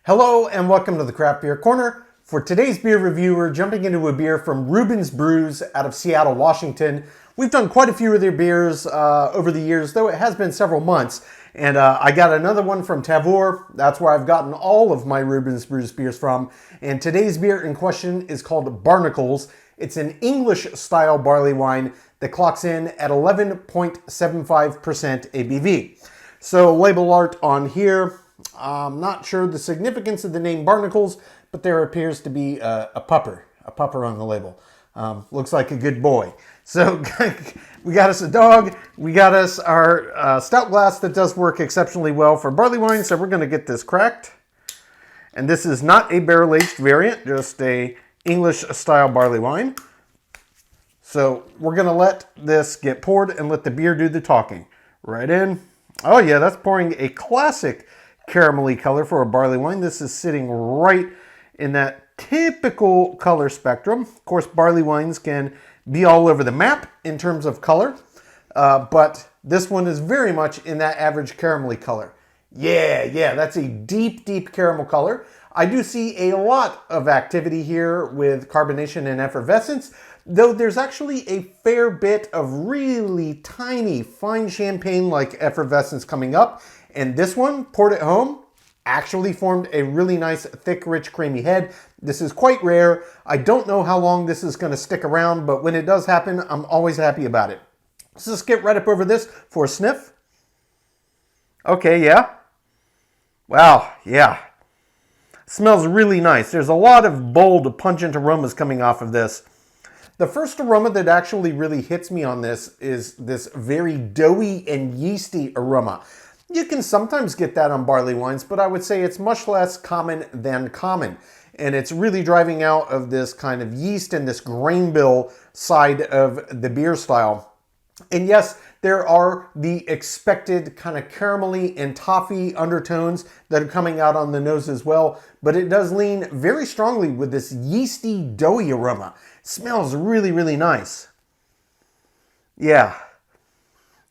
Hello and welcome to the Craft Beer Corner. For today's beer review, we're jumping into a beer from Reuben's Brews out of Seattle, Washington. We've done quite a few of their beers over the years, though it has been several months. And I got another one from Tavour. That's where I've gotten all of my Reuben's Brews beers from. And today's beer in question is called Barnacles. It's an English-style barley wine that clocks in at 11.75% ABV. So label art on here. I'm not sure the significance of the name Barnacles, but there appears to be a pupper on the label. Looks like a good boy. So we got us a dog. We got us our stout glass that does work exceptionally well for barley wine. So we're going to get this cracked. And this is not a barrel-aged variant, just a English-style barley wine. So we're going to let this get poured and let the beer do the talking. Right in. Oh yeah, that's pouring a classic caramelly color for a barley wine. This is sitting right in that typical color spectrum. Of course, barley wines can be all over the map in terms of color, but this one is very much in that average caramelly color. Yeah, that's a deep, deep caramel color. I do see a lot of activity here with carbonation and effervescence, though there's actually a fair bit of really tiny, fine champagne-like effervescence coming up. And this one, poured at home, actually formed a really nice, thick, rich, creamy head. This is quite rare. I don't know how long this is going to stick around, but when it does happen, I'm always happy about it. Let's just get right up over this for a sniff. Okay, yeah. Wow, yeah. Smells really nice. There's a lot of bold, pungent aromas coming off of this. The first aroma that actually really hits me on this is this very doughy and yeasty aroma. You can sometimes get that on barley wines, but I would say it's much less common than common. And it's really driving out of this kind of yeast and this grain bill side of the beer style. And yes, there are the expected kind of caramelly and toffee undertones that are coming out on the nose as well, but it does lean very strongly with this yeasty, doughy aroma. It smells really, really nice. Yeah.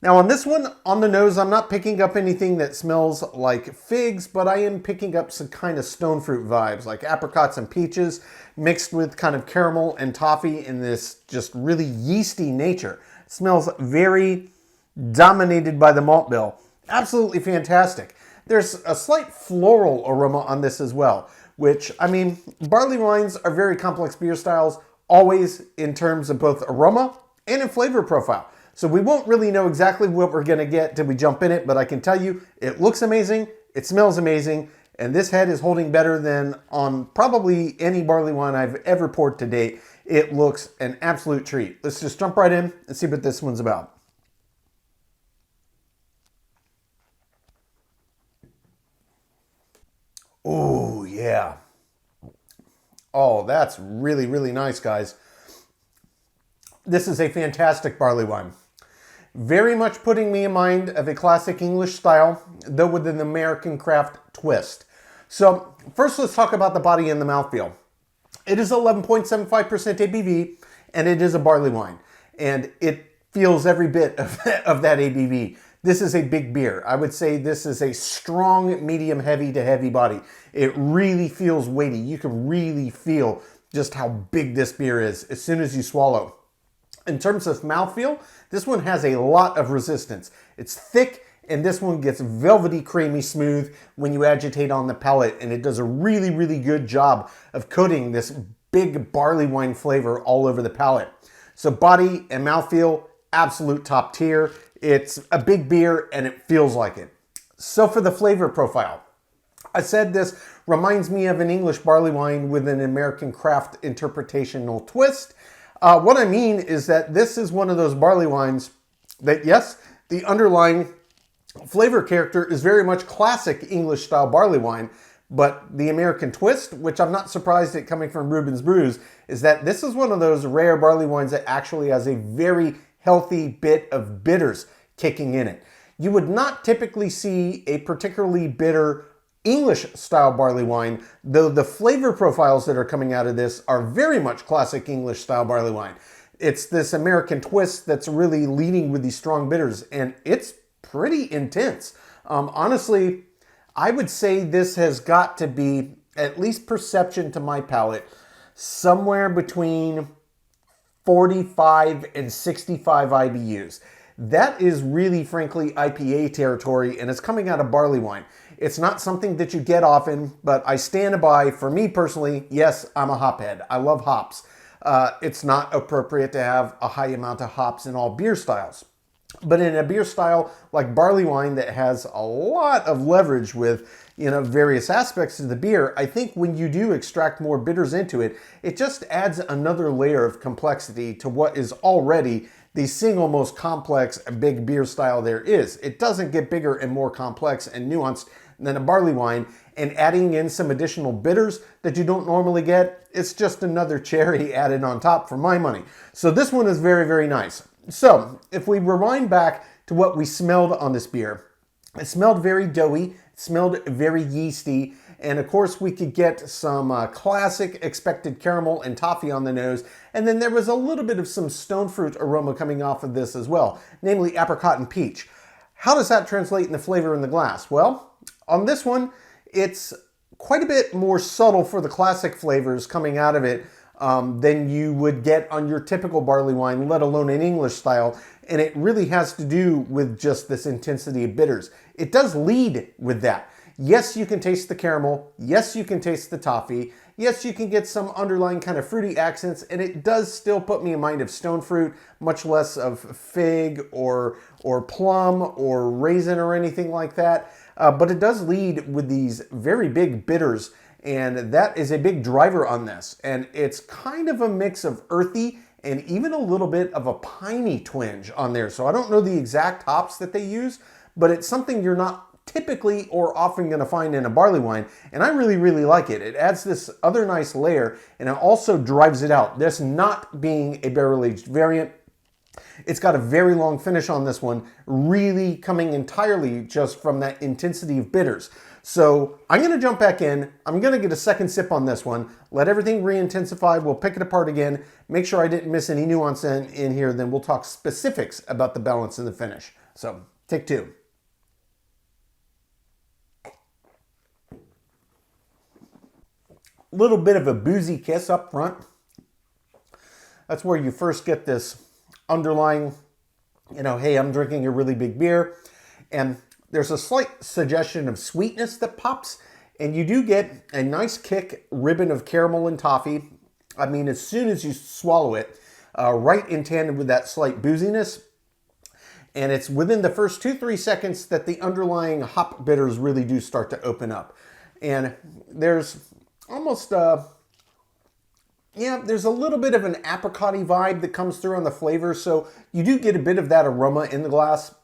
Now on this one, on the nose, I'm not picking up anything that smells like figs, but I am picking up some kind of stone fruit vibes, like apricots and peaches, mixed with kind of caramel and toffee in this just really yeasty nature. It smells very dominated by the malt bill. Absolutely fantastic. There's a slight floral aroma on this as well, which, I mean, barley wines are very complex beer styles, always in terms of both aroma and in flavor profile. So we won't really know exactly what we're going to get till we jump in it, but I can tell you it looks amazing, it smells amazing, and this head is holding better than on probably any barley wine I've ever poured to date. It looks an absolute treat. Let's just jump right in and see what this one's about. Oh, yeah. Oh, that's really, really nice, guys. This is a fantastic barley wine. Very much putting me in mind of a classic English style, though with an American craft twist. So first let's talk about the body and the mouthfeel. It is 11.75% ABV, and it is a barley wine. And it feels every bit of that ABV. This is a big beer. I would say this is a strong, medium, heavy to heavy body. It really feels weighty. You can really feel just how big this beer is as soon as you swallow. In terms of mouthfeel, this one has a lot of resistance. It's thick, and this one gets velvety, creamy, smooth when you agitate on the palate, and it does a really, really good job of coating this big barley wine flavor all over the palate. So body and mouthfeel, absolute top tier. It's a big beer, and it feels like it. So for the flavor profile, I said this reminds me of an English barley wine with an American craft interpretational twist. What I mean is that this is one of those barley wines that, yes, the underlying flavor character is very much classic English style barley wine, but the American twist, which I'm not surprised at coming from Reuben's Brews, is that this is one of those rare barley wines that actually has a very healthy bit of bitters kicking in it. You would not typically see a particularly bitter English style barley wine, though the flavor profiles that are coming out of this are very much classic English style barley wine. It's this American twist that's really leading with these strong bitters, and it's pretty intense. Honestly, I would say this has got to be, at least perception to my palate, somewhere between 45 and 65 IBUs. That is really, frankly, IPA territory, and it's coming out of Barleywine. It's not something that you get often, but I stand by, for me personally, yes, I'm a hophead. I love hops. It's not appropriate to have a high amount of hops in all beer styles. But in a beer style like barley wine that has a lot of leverage with, various aspects of the beer, I think when you do extract more bitters into it, it just adds another layer of complexity to what is already the single most complex big beer style there is. It doesn't get bigger and more complex and nuanced than a barley wine, and adding in some additional bitters that you don't normally get, it's just another cherry added on top for my money. So this one is very, very nice. So if we rewind back to what we smelled on this beer, it smelled very doughy, it smelled very yeasty, and of course we could get some classic expected caramel and toffee on the nose, and then there was a little bit of some stone fruit aroma coming off of this as well, namely apricot and peach. How does that translate in the flavor in the glass? Well, on this one, it's quite a bit more subtle for the classic flavors coming out of it than you would get on your typical barley wine, let alone an English style. And it really has to do with just this intensity of bitters. It does lead with that. Yes, you can taste the caramel. Yes, you can taste the toffee. Yes, you can get some underlying kind of fruity accents, and it does still put me in mind of stone fruit, much less of fig or plum or raisin or anything like that. But it does lead with these very big bitters, and that is a big driver on this. And it's kind of a mix of earthy and even a little bit of a piney twinge on there. So I don't know the exact hops that they use, but it's something you're not typically or often going to find in a barley wine, and I really, really like it. It adds this other nice layer, and it also drives it out. This not being a barrel-aged variant, it's got a very long finish on this one, really coming entirely just from that intensity of bitters. So I'm going to jump back in. I'm going to get a second sip on this one, let everything re-intensify. We'll pick it apart again, make sure I didn't miss any nuance in here, then we'll talk specifics about the balance and the finish. So take two. Little bit of a boozy kiss up front. That's where you first get this underlying, hey, I'm drinking a really big beer. And there's a slight suggestion of sweetness that pops. And you do get a nice kick ribbon of caramel and toffee. I mean, as soon as you swallow it, right in tandem with that slight booziness. And it's within the first 2-3 seconds that the underlying hop bitters really do start to open up. And there's almost, there's a little bit of an apricot-y vibe that comes through on the flavor. So you do get a bit of that aroma in the glass.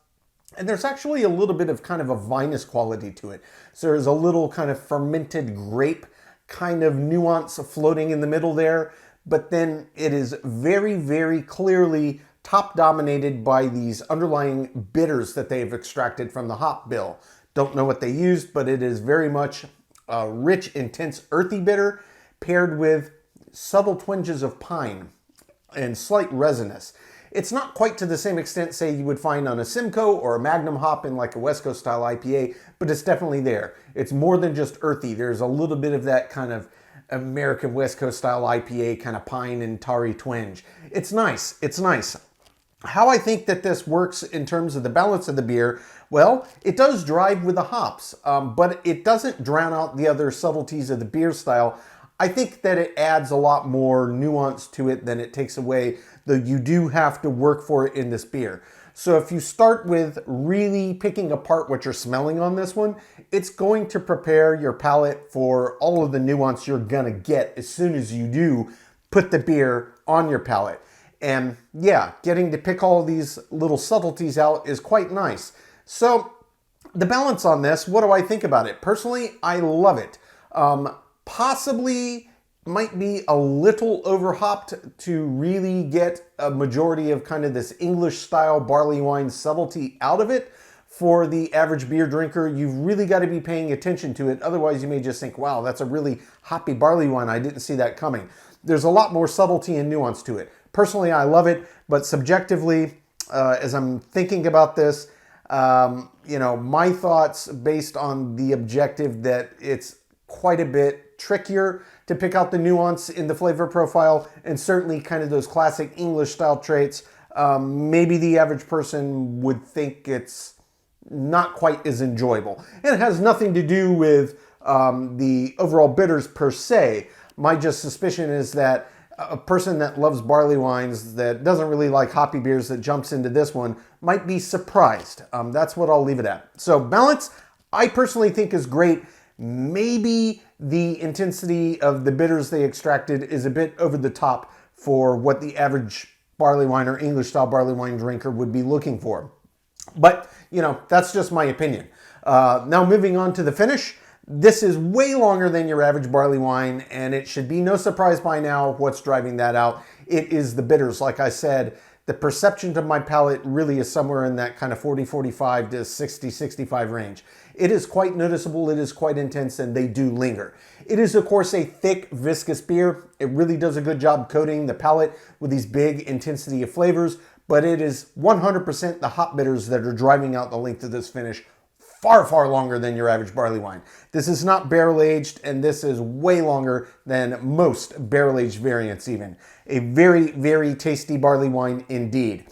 And there's actually a little bit of kind of a vinous quality to it. So there's a little kind of fermented grape kind of nuance floating in the middle there. But then it is very, very clearly top dominated by these underlying bitters that they've extracted from the hop bill. Don't know what they used, but it is very much a rich, intense, earthy bitter paired with subtle twinges of pine and slight resinous. It's not quite to the same extent, say, you would find on a Simcoe or a Magnum hop in like a West Coast style IPA, but it's definitely there. It's more than just earthy. There's a little bit of that kind of American West Coast style IPA kind of pine and tarry twinge. It's nice. It's nice. How I think that this works in terms of the balance of the beer, well, it does drive with the hops, but it doesn't drown out the other subtleties of the beer style. I think that it adds a lot more nuance to it than it takes away, though you do have to work for it in this beer. So if you start with really picking apart what you're smelling on this one, it's going to prepare your palate for all of the nuance you're gonna get as soon as you do put the beer on your palate. And yeah, getting to pick all these little subtleties out is quite nice. So the balance on this, what do I think about it? Personally, I love it. Possibly might be a little overhopped to really get a majority of kind of this English style barley wine subtlety out of it. For the average beer drinker, you've really got to be paying attention to it. Otherwise, you may just think, wow, that's a really hoppy barley wine. I didn't see that coming. There's a lot more subtlety and nuance to it. Personally, I love it, but subjectively, as I'm thinking about this, my thoughts based on the objective that it's quite a bit trickier to pick out the nuance in the flavor profile, and certainly kind of those classic English style traits. Maybe the average person would think it's not quite as enjoyable. And it has nothing to do with the overall bitters per se. My just suspicion is that a person that loves barley wines, that doesn't really like hoppy beers, that jumps into this one, might be surprised. That's what I'll leave it at. So balance, I personally think is great. Maybe the intensity of the bitters they extracted is a bit over the top for what the average barley wine or English style barley wine drinker would be looking for. But, that's just my opinion. Now moving on to the finish. This is way longer than your average barley wine, and it should be no surprise by now what's driving that out. It is the bitters. Like I said, the perception to my palate really is somewhere in that kind of 40, 45 to 60, 65 range. It is quite noticeable, it is quite intense, and they do linger. It is, of course, a thick, viscous beer. It really does a good job coating the palate with these big intensity of flavors, but it is 100% the hop bitters that are driving out the length of this finish far, far longer than your average barley wine. This is not barrel aged, and this is way longer than most barrel aged variants even. A very, very tasty barley wine indeed.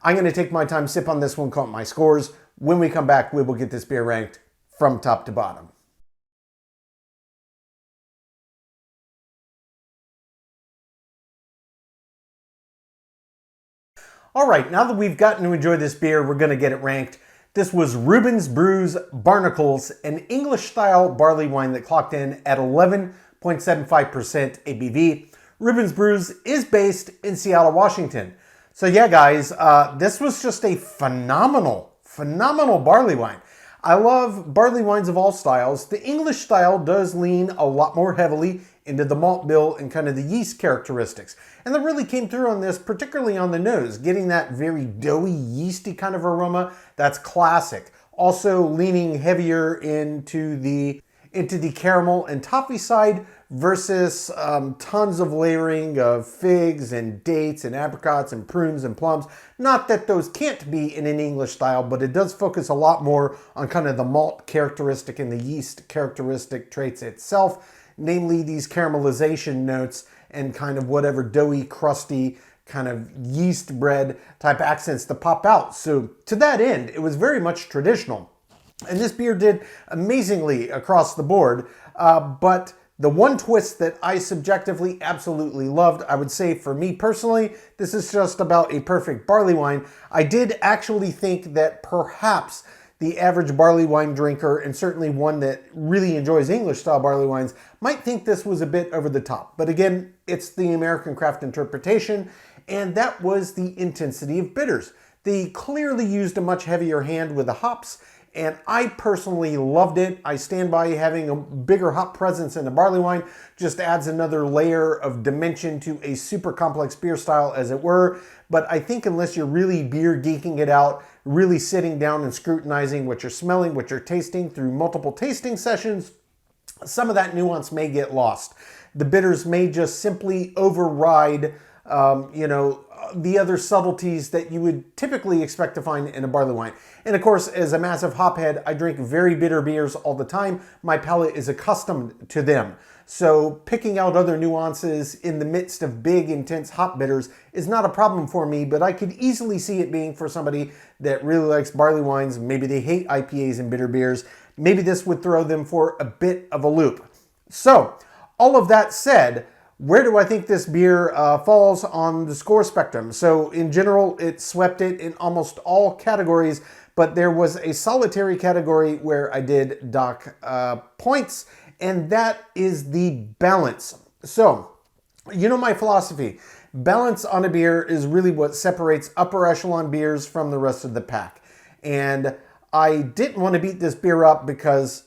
I'm going to take my time, sip on this one, count my scores. When we come back, we will get this beer ranked from top to bottom. All right, now that we've gotten to enjoy this beer, we're going to get it ranked. This was Reuben's Brews Barnacles, an English-style barley wine that clocked in at 11.75% ABV. Reuben's Brews is based in Seattle, Washington. So yeah, guys, this was just a phenomenal barley wine. I love barley wines of all styles. The English style does lean a lot more heavily into the malt bill and kind of the yeast characteristics. And that really came through on this, particularly on the nose, getting that very doughy, yeasty kind of aroma. That's classic. Also leaning heavier into the caramel and toffee side versus tons of layering of figs and dates and apricots and prunes and plums. Not that those can't be in an English style, but it does focus a lot more on kind of the malt characteristic and the yeast characteristic traits itself, namely these caramelization notes and kind of whatever doughy, crusty, kind of yeast bread type accents to pop out. So to that end, it was very much traditional. And this beer did amazingly across the board, but the one twist that I subjectively absolutely loved, I would say for me personally, this is just about a perfect barley wine. I did actually think that perhaps the average barley wine drinker, and certainly one that really enjoys English style barley wines, might think this was a bit over the top. But again, it's the American craft interpretation, and that was the intensity of bitters. They clearly used a much heavier hand with the hops, and I personally loved it. I stand by having a bigger hop presence in the barley wine. Just adds another layer of dimension to a super complex beer style, as it were. But I think unless you're really beer geeking it out, really sitting down and scrutinizing what you're smelling, what you're tasting through multiple tasting sessions, some of that nuance may get lost. The bitters may just simply override the other subtleties that you would typically expect to find in a barley wine. And of course, as a massive hophead, I drink very bitter beers all the time. My palate is accustomed to them. So picking out other nuances in the midst of big, intense hop bitters is not a problem for me, but I could easily see it being for somebody that really likes barley wines. Maybe they hate IPAs and bitter beers. Maybe this would throw them for a bit of a loop. So all of that said, where do I think this beer falls on the score spectrum? So in general, it swept it in almost all categories, but there was a solitary category where I did dock points, and that is the balance. So, you know my philosophy. Balance on a beer is really what separates upper echelon beers from the rest of the pack. And I didn't want to beat this beer up because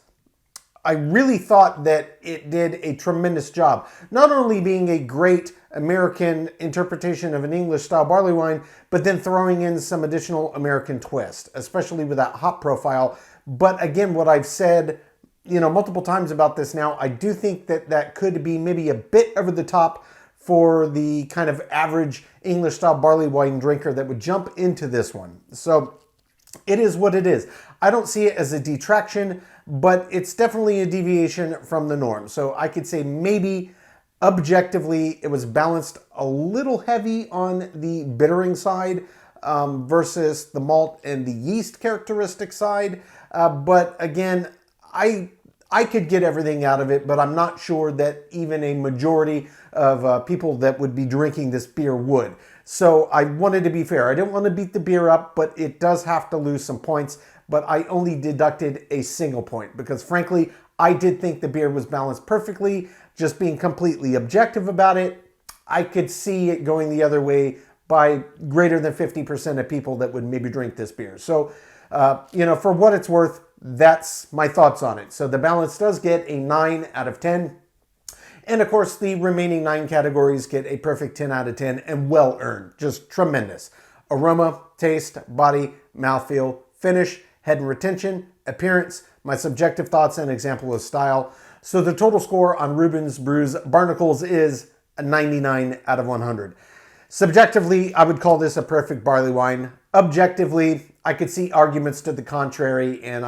I really thought that it did a tremendous job. Not only being a great American interpretation of an English style barley wine, but then throwing in some additional American twist, especially with that hop profile. But again, what I've said, multiple times about this now, I do think that that could be maybe a bit over the top for the kind of average English style barley wine drinker that would jump into this one. So it is what it is. I don't see it as a detraction, but it's definitely a deviation from the norm. So I could say maybe objectively it was balanced a little heavy on the bittering side versus the malt and the yeast characteristic side. But again, I could get everything out of it, but I'm not sure that even a majority of people that would be drinking this beer would. So I wanted to be fair. I didn't want to beat the beer up, but it does have to lose some points. But I only deducted a single point because frankly, I did think the beer was balanced perfectly. Just being completely objective about it, I could see it going the other way by greater than 50% of people that would maybe drink this beer. So, for what it's worth, that's my thoughts on it. So the balance does get a 9 out of 10. And of course, the remaining 9 categories get a perfect 10 out of 10 and well earned. Just tremendous. Aroma, taste, body, mouthfeel, finish, head and retention, appearance, my subjective thoughts, and example of style. So the total score on Reuben's Brews Barnacles is a 99 out of 100. Subjectively, I would call this a perfect barley wine. Objectively, I could see arguments to the contrary, and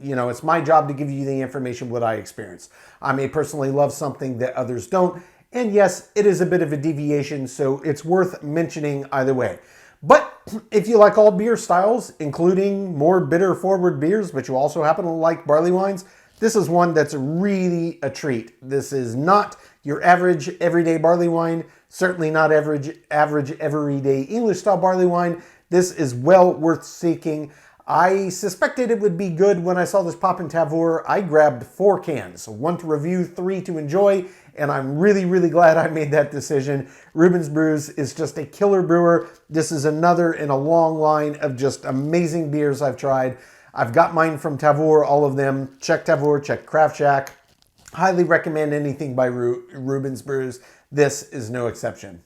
it's my job to give you the information what I experience. I may personally love something that others don't, and yes, it is a bit of a deviation, so it's worth mentioning either way. But if you like all beer styles, including more bitter forward beers, but you also happen to like barley wines, this is one that's really a treat. This is not your average everyday barley wine, certainly not average everyday English style barley wine. This is well worth seeking. I suspected it would be good when I saw this pop in Tavour. I grabbed 4 cans, 1 to review, 3 to enjoy, and I'm really, really glad I made that decision. Reuben's Brews is just a killer brewer. This is another in a long line of just amazing beers I've tried. I've got mine from Tavour, all of them. Check Tavour, check Craft Shack. Highly recommend anything by Reuben's Brews. This is no exception.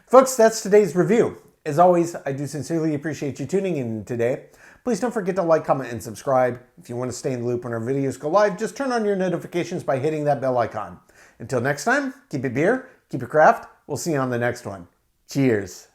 Folks, that's today's review. As always, I do sincerely appreciate you tuning in today. Please don't forget to like, comment, and subscribe. If you want to stay in the loop when our videos go live, just turn on your notifications by hitting that bell icon. Until next time, keep it beer, keep it craft. We'll see you on the next one. Cheers.